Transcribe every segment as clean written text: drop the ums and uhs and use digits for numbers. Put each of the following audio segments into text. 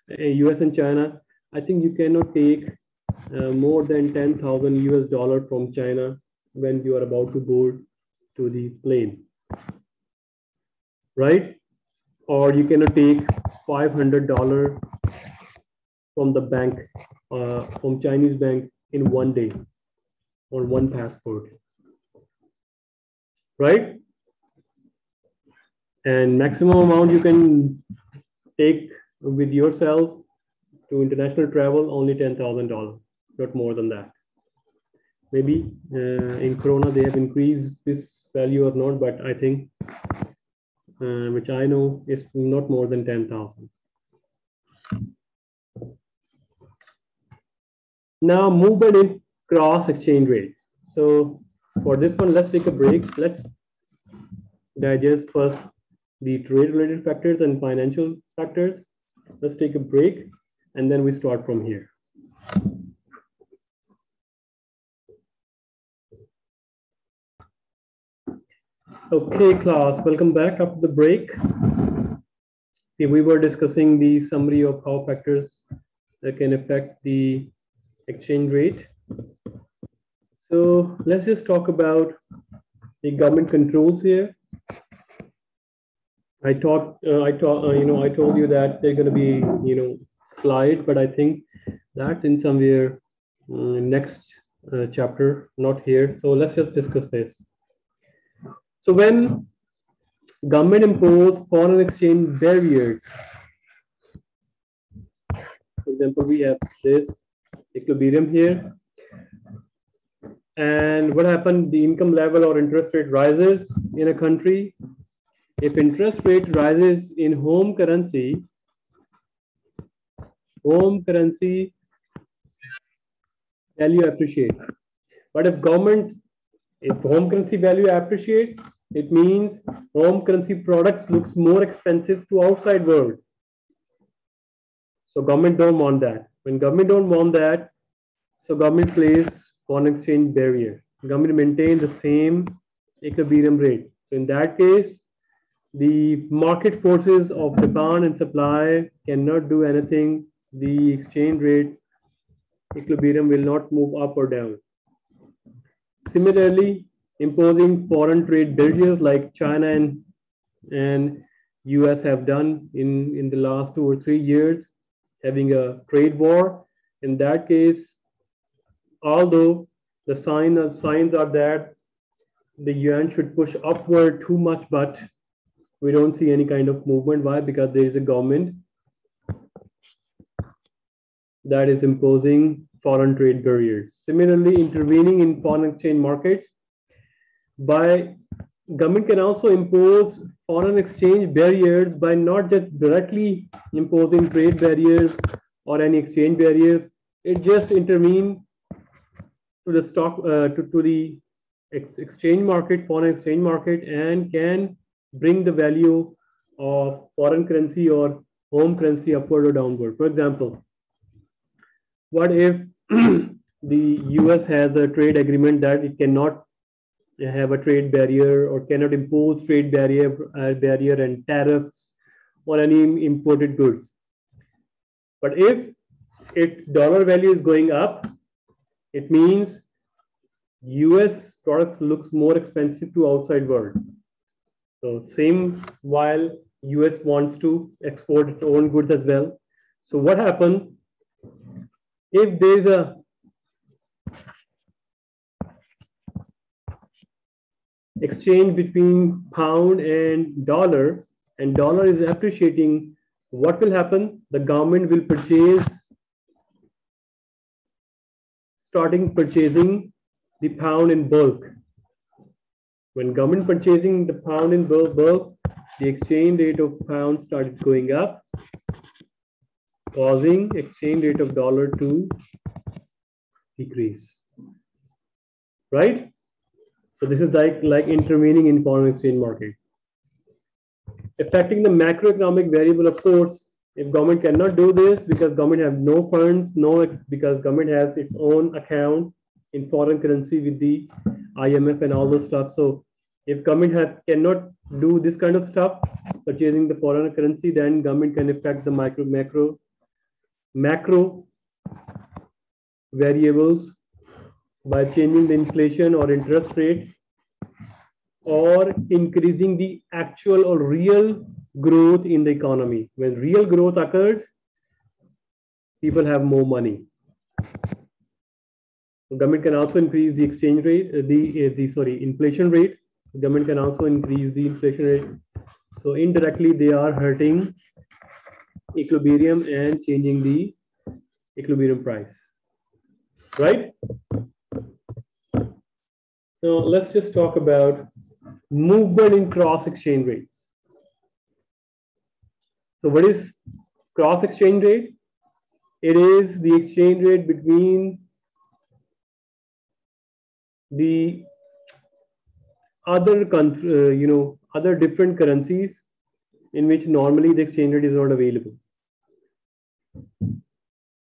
US and China, I think you cannot take more than 10,000 US dollar from China when you are about to board to the plane, right? Or you cannot take $500 from the bank, from Chinese bank in one day on one passport, right? And maximum amount you can take with yourself to international travel only $10,000, not more than that. Maybe in Corona they have increased this value or not, but I think, which I know, is not more than 10,000. Now movement in cross exchange rates. So for this one, let's take a break. Let's digest first the trade related factors and financial factors. Let's take a break and then we start from here. Okay, class, welcome back after the break. We were discussing the summary of how factors that can affect the exchange rate. So let's just talk about the government controls here. I told you that they're going to be, slide, but I think that's in somewhere next chapter, not here. So let's just discuss this. So when government impose foreign exchange barriers, for example, we have this equilibrium here. And what happened? The income level or interest rate rises in a country. If interest rate rises in home currency value appreciate. But if home currency value appreciate, it means home currency products looks more expensive to outside world. So government don't want that. When government don't want that, so government plays foreign exchange barrier. Government maintains the same equilibrium rate. So in that case, the market forces of demand and supply cannot do anything. The exchange rate equilibrium will not move up or down. Similarly, imposing foreign trade barriers like China and US have done in the last 2 or 3 years, having a trade war. In that case, although the signs are that the yuan should push upward too much, but we don't see any kind of movement. Why? Because there is a government that is imposing foreign trade barriers. Similarly, intervening in foreign exchange markets, government can also impose foreign exchange barriers by not just directly imposing trade barriers or any exchange barriers. It just intervene to the to the exchange market, foreign exchange market, and can bring the value of foreign currency or home currency upward or downward. For example, what if the US has a trade agreement that it cannot have a trade barrier or cannot impose trade barrier and tariffs on any imported goods? But if its dollar value is going up, it means US products looks more expensive to outside world. So same while US wants to export its own goods as well. So what happens if there is a exchange between pound and dollar is appreciating? What will happen? The government will starting purchasing the pound in bulk. When government purchasing the pound in bulk, the exchange rate of pound started going up, causing exchange rate of dollar to decrease. Right? So this is like intervening in foreign exchange market. Affecting the macroeconomic variable, of course, if government cannot do this because government have no funds, because government has its own account in foreign currency with the IMF and all those stuff. So if government cannot do this kind of stuff, purchasing the foreign currency, then government can affect the macro macro variables by changing the inflation or interest rate, or increasing the actual or real growth in the economy. When real growth occurs, people have more money. The government can also increase the exchange rate, inflation rate. The government can also increase the inflation rate. So indirectly, they are hurting equilibrium and changing the equilibrium price, right? Now let's just talk about movement in cross exchange rates. So what is cross exchange rate? It is the exchange rate between the other country, other different currencies in which normally the exchange rate is not available.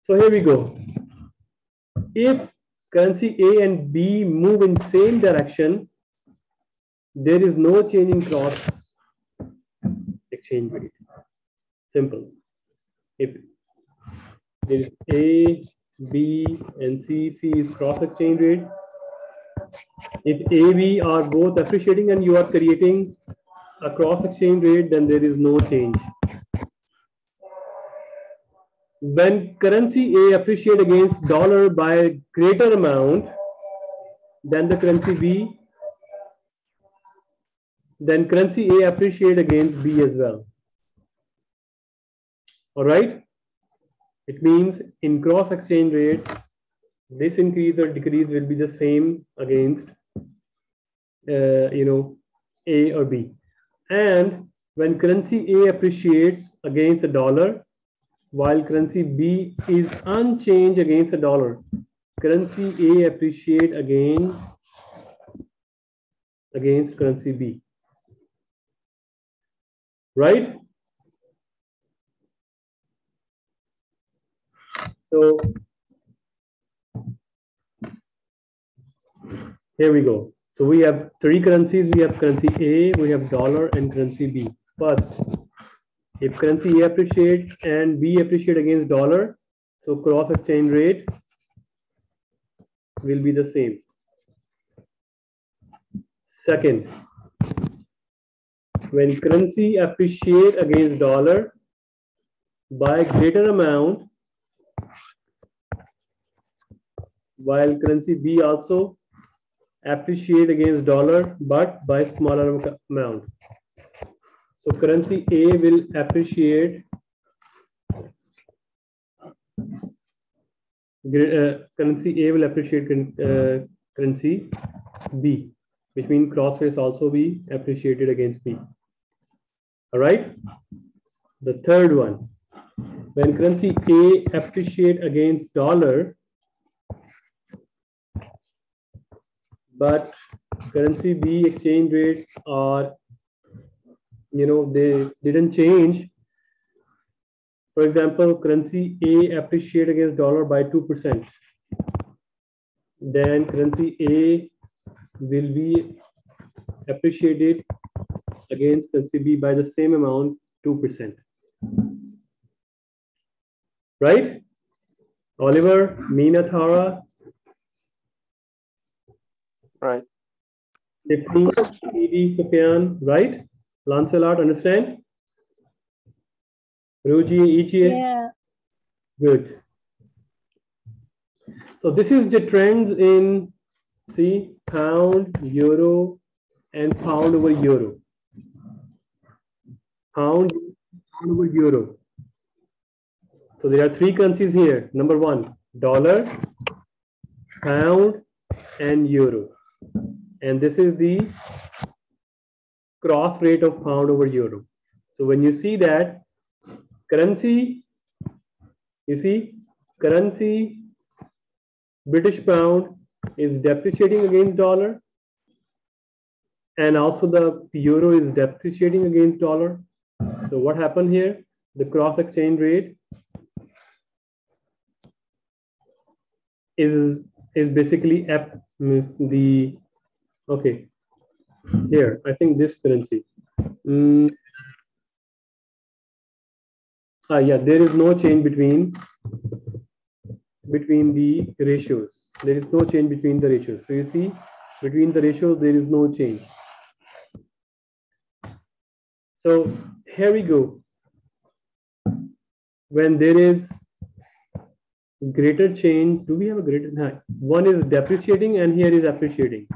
So here we go. If currency A and B move in same direction, there is no change in cross exchange rate. Simple. If there is A, B, and C, C is cross exchange rate. If A, B are both appreciating and you are creating a cross exchange rate, then there is no change. When currency A appreciate against dollar by a greater amount than the currency B, then currency A appreciate against B as well. All right. It means in cross exchange rate, this increase or decrease will be the same against, A or B. And when currency A appreciates against the dollar, while currency B is unchanged against the dollar, currency A appreciate again against currency B. Right? So here we go. So we have three currencies. We have currency A, we have dollar, and currency B. First, if currency A appreciates and B appreciate against dollar, so cross exchange rate will be the same. Second, when currency appreciate against dollar by greater amount, while currency B also appreciate against dollar but by smaller amount. So currency A will appreciate currency A will appreciate currency B, which means cross rates also be appreciated against B. All right. The third one, when currency A appreciate against dollar, but currency B exchange rates are, they didn't change. For example, currency A appreciate against dollar by 2%. Then currency A will be appreciated against currency B by the same amount, 2%. Right? Oliver, Meena, Thara. Right. Tiffany, Edie, Sufyan, right? Lancelot, understand? Ruji, Ichi? Yeah. Good. So this is the trends in, see, pound, euro, and pound over euro. Pound over euro. So there are three currencies here. Number one, dollar, pound, and euro. And this is the cross rate of pound over euro. So when you see that currency, you see currency British pound is depreciating against dollar, and also the euro is depreciating against dollar. So what happened here? The cross exchange rate is basically the, okay, here I think this currency. Yeah, there is no change between between the ratios. There is no change between the ratios. So you see, between the ratios, there is no change. So here we go. When there is greater change, do we have a greater? One is depreciating and here is appreciating.